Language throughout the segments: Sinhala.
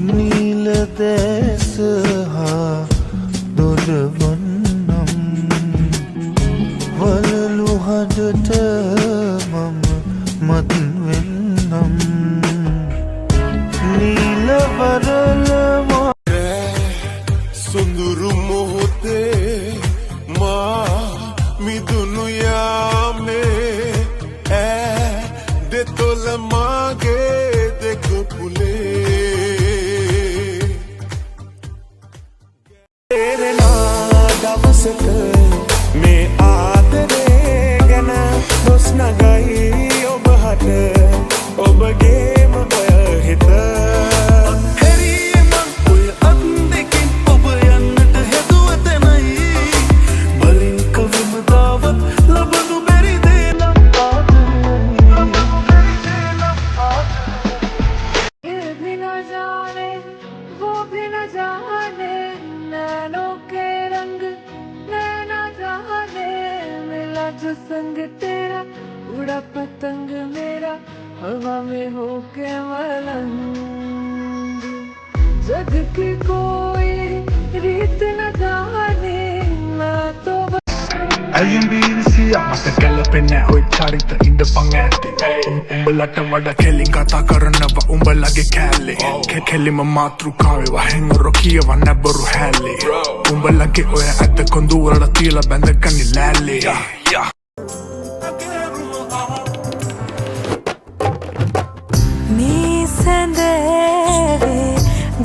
නීල දැස හා දොරවන්නම් වලලු හඬට මම මත් වෙන්නම් නීල වරල සොඳුරු මොහොතේ මා මිදුණු යාමේ දෙතොල මාගේ දෙක පුලේ තේරෙනා දවසක මේ ආදරේ ගැන දොස් නගයි ඔබ හට ඔබගේම ඔය හිත संग तेरा उड़ा पतंग मेरा हवा में होके मलंग जग की कोई रीत न जाने मैं तो IMBC මත ගැලපෙන්නේ ඔය චරිත ඉඳපන් ඈතේ උඹලට වඩා කෙලින් කතා කරනව උඹලගේ කැලේ කෙලිම මාතෘකාවේ වහෙන් රොකියවන්න බරු හැලේ උඹලගේ ඔය ඇත්ත කොඳු වල තියලා බැඳගන්නේ ලෑලේ මේ සඳේ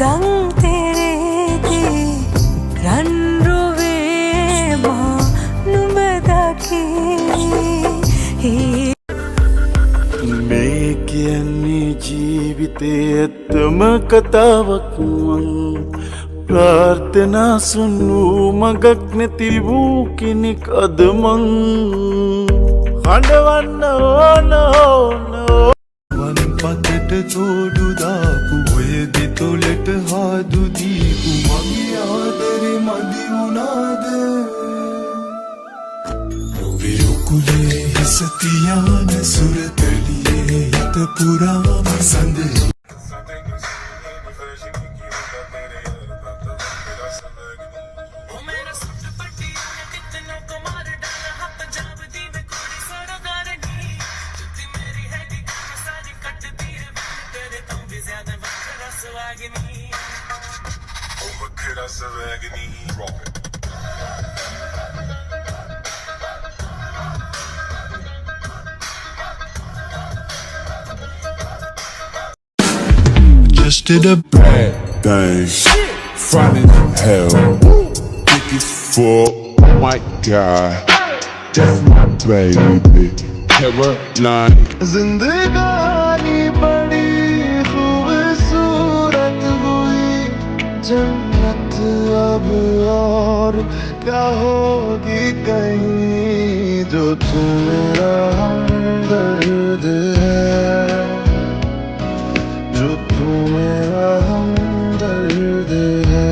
ගම් තෙරේදී රන් රුවේ මා නුඹ දකි මේ කියන්නේ ජීවිතේ ඇත්තම කතාවක් වං ප්‍රාර්ථනා සුන්නු මගක් නැති වූ කෙනෙක් අද මං හඬවන්න ඕන වනින් පතට තෝඩු දාපු ඔය දෙතොලට හාදු දීපු මගේ ආදරේ මදි වුණාද නොවේ උකුලේ හිස තියාන සුරතලියේ හිත පුරාම සඳ Just did a bad thing, finding hell. Thick as fuck, my God, that's my baby. Caroline. ज़िंदगानी बड़ी खूबसूरत हुई जन्नत अब और क्या होगी कहीं जो तू मेरा हमदर्द है जो तू मेरा हमदर्द है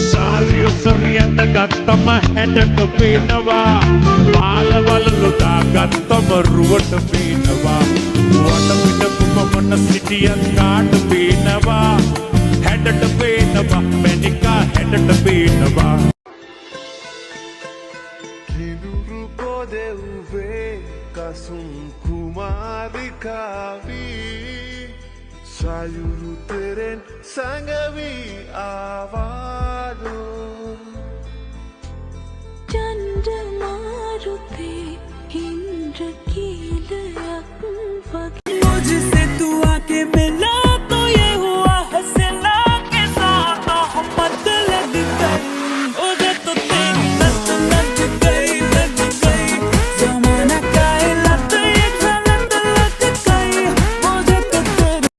सालियो सरियत गත්තම හැඩට පේනවා පාලවල ලොදා ගත්තම රුවට පේනවා වට පිට කුමන සිටියන් කාට පේනවා හැඩට පේනවා මැනිකා හැඩට පේනවා කිලුරු පොදෙව්වේ කසුම් කුමාරිකාවී සයුරු තෙරෙන් සැඟවී ආවාදෝ चंद्र मारुते इंद्र कीलයක් වගේ मुझसे